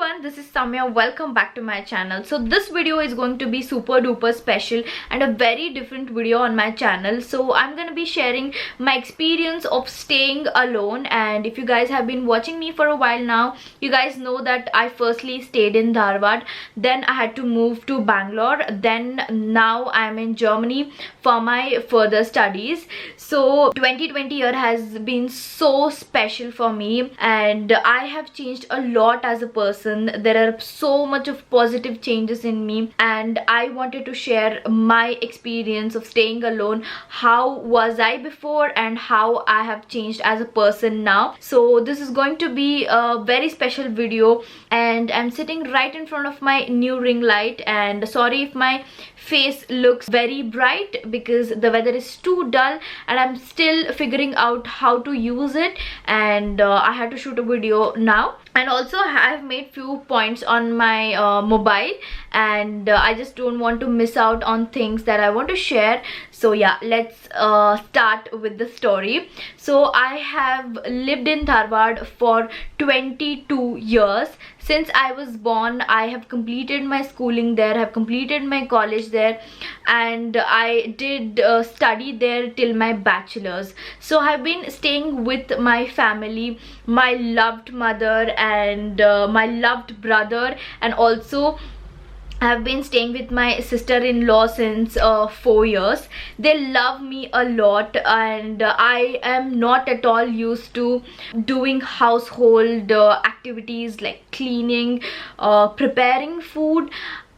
everyone, this is Samya. Welcome back to my channel. So this video is going to be super duper special and a very different video on my channel. So I'm going to be sharing my experience of staying alone, and if you guys have been watching me for a while now, you guys know that I firstly stayed in Dharwad, then I had to move to Bangalore, then now I'm in Germany for my further studies. So 2020 year has been so special for me, and I have changed a lot as a person. There are so much of positive changes in me, and I wanted to share my experience of staying alone. How was I before and how I have changed as a person now. So this is going to be a very special video, and I'm sitting right in front of my new ring light, and sorry if my face looks very bright because the weather is too dull and I'm still figuring out how to use it, and I had to shoot a video now. And also I've made few points on my mobile, and I just don't want to miss out on things that I want to share. So yeah, let's start with the story. So I have lived in Dharwad for 22 years. Since I was born, I have completed my schooling there, have completed my college there, and I did study there till my bachelor's. So I've been staying with my family, my loved mother and my loved brother, and also I've been staying with my sister-in-law since 4 years. They love me a lot, and I am not at all used to doing household activities like cleaning, preparing food.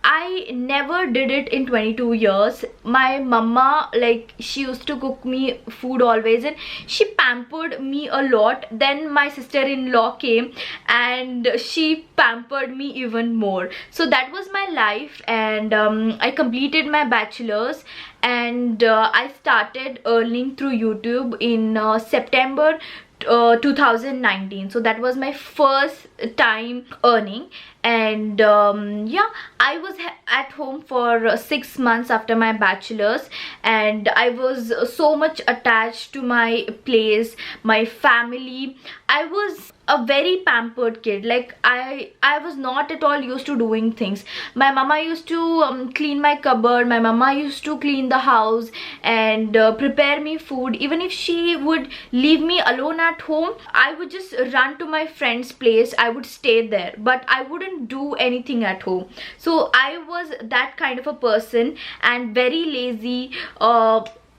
I never did it in 22 years. My mama, like, she used to cook me food always, and she pampered me a lot. Then my sister-in-law came and she pampered me even more. So that was my life, and I completed my bachelor's, and I started earning through YouTube in September 2019. So that was my first time earning, and yeah, I was at home for 6 months after my bachelor's, and I was so much attached to my place, my family. I was a very pampered kid. Like, I was not at all used to doing things. My mama used to clean my cupboard, my mama used to clean the house and prepare me food. Even if she would leave me alone at home, I would just run to my friend's place, I would stay there, but I wouldn't do anything at home. So I was that kind of a person, and very lazy,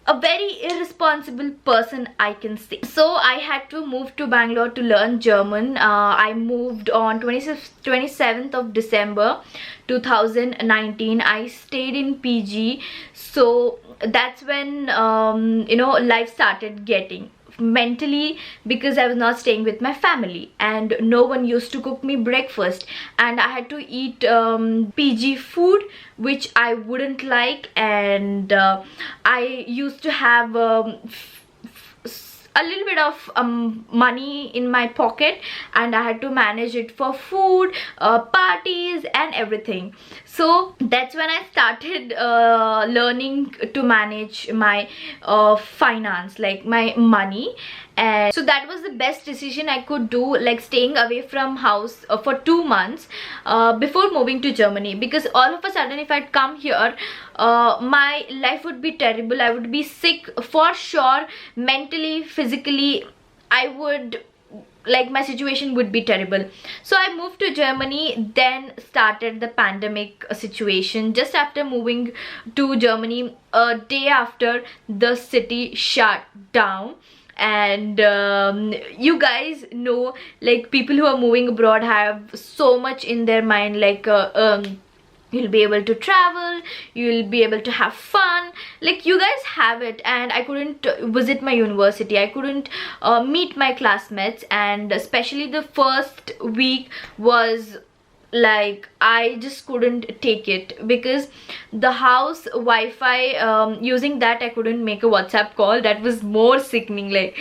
a very irresponsible person, I can say. So I had to move to Bangalore to learn German. I moved on 27th of December 2019. I stayed in PG. So that's when you know, life started getting mentally, because I was not staying with my family and no one used to cook me breakfast, and I had to eat PG food which I wouldn't like, and I used to have a little bit of money in my pocket, and I had to manage it for food, parties and everything. So that's when I started learning to manage my finance, like my money. And so that was the best decision I could do, like staying away from house for 2 months before moving to Germany, because all of a sudden if I'd come here, my life would be terrible. I would be sick for sure, mentally, physically. I would, like, my situation would be terrible. So I moved to Germany, then started the pandemic situation. Just after moving to Germany, a day after, the city shut down. And you guys know, like, people who are moving abroad have so much in their mind, like you'll be able to travel, you'll be able to have fun, like you guys have it. And I couldn't visit my university, I couldn't meet my classmates, and especially the first week was like, I just couldn't take it, because the house Wi-Fi, using that I couldn't make a WhatsApp call. That was more sickening. Like,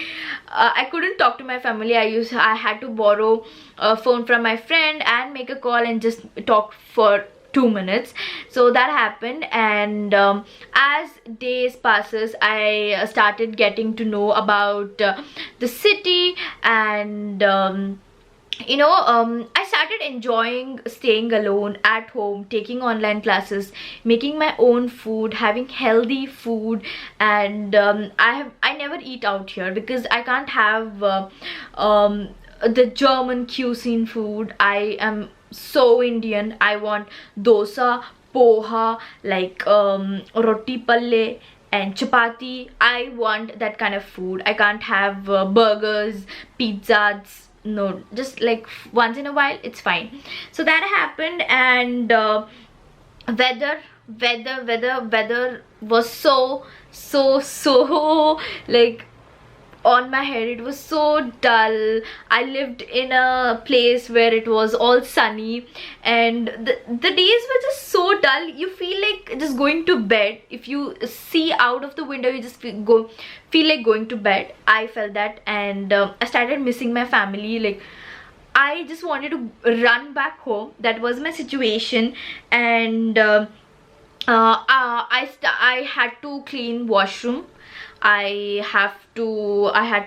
I couldn't talk to my family. I had to borrow a phone from my friend and make a call and just talk for 2 minutes. So that happened, and as days passes, I started getting to know about the city, and I started enjoying staying alone at home, taking online classes, making my own food, having healthy food. And I never eat out here because I can't have the German cuisine food. I am so Indian. I want dosa, poha, like roti palle and chapati. I want that kind of food. I can't have burgers, pizzas. No, just like once in a while it's fine. So that happened. And weather was so like on my head. It was so dull. I lived in a place where it was all sunny, and the days were just so dull. You feel like just going to bed. If you see out of the window, you just feel like going to bed. I felt that. And I started missing my family. Like, I just wanted to run back home. That was my situation. And I had to clean washroom. I had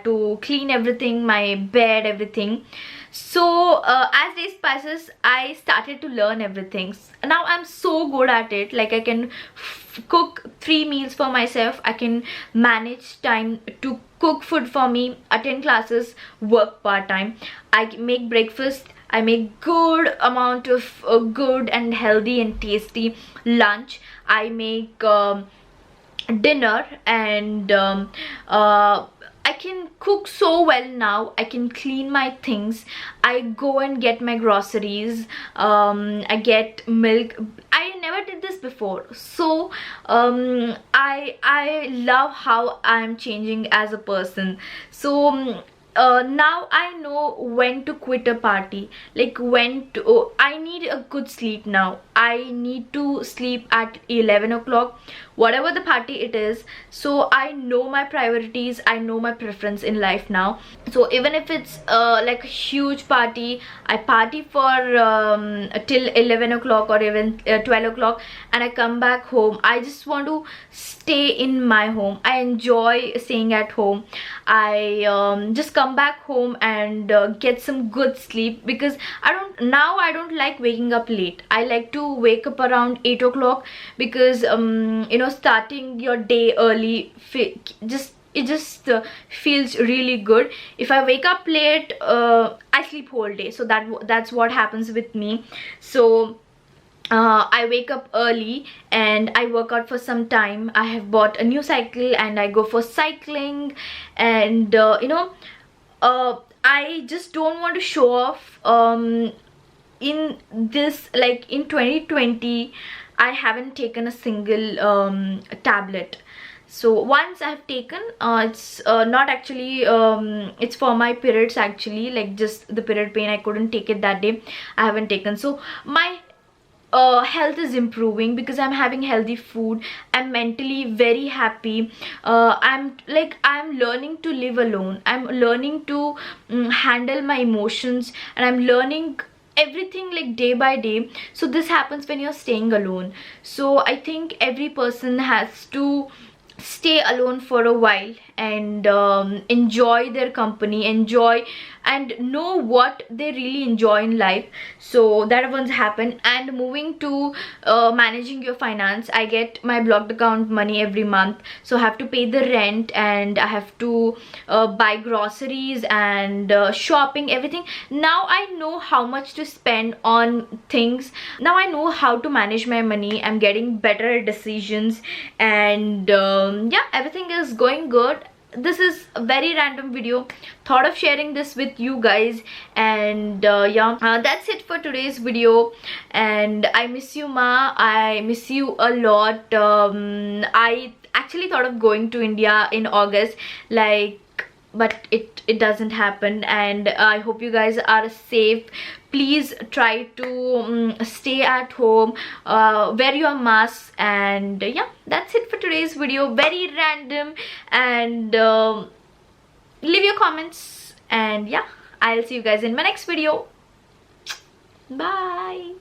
to clean everything, my bed, everything. So as days passes, I started to learn everything. Now I'm so good at it. Like, I can cook 3 meals for myself. I can manage time to cook food for me, attend classes, work part-time. I make breakfast. I make good amount of good and healthy and tasty lunch. I make dinner. And I can cook so well now. I can clean my things. I go and get my groceries. I get milk. I never did this before. So I love how I'm changing as a person. So now I know when to quit a party, like when to I need a good sleep now. I need to sleep at 11 o'clock, whatever the party it is. So I know my priorities, I know my preference in life now. So even if it's like a huge party, I party for till 11 o'clock or even 12 o'clock, and I come back home. I just want to stay in my home. I enjoy staying at home. I just come back home and get some good sleep, because I don't like waking up late. I like to wake up around 8 o'clock, because starting your day early it just feels really good. If I wake up late, I sleep whole day. So that's what happens with me. So I wake up early and I work out for some time. I have bought a new cycle and I go for cycling. And I just don't want to show off. In this, like in 2020, I haven't taken a single tablet. So once I have taken, it's not actually, it's for my periods actually, like just the period pain. I couldn't take it that day. I haven't taken. So my health is improving because I'm having healthy food. I'm mentally very happy. I'm learning to live alone. I'm learning to handle my emotions, and I'm learning everything like day by day. So this happens when you're staying alone. So I think every person has to stay alone for a while and enjoy their company, enjoy and know what they really enjoy in life. So that once happened. And moving to managing your finance, I get my blocked account money every month, so I have to pay the rent, and I have to buy groceries and shopping, everything. Now I know how much to spend on things. Now I know how to manage my money. I'm getting better decisions, and yeah, everything is going good. This is a very random video, thought of sharing this with you guys. And yeah, that's it for today's video. And I miss you, Ma. I miss you a lot. I actually thought of going to India in August, like, but it doesn't happen. And I hope you guys are safe. Please try to stay at home, wear your mask. And yeah, that's it for today's video, very random. And leave your comments, and yeah, I'll see you guys in my next video. Bye.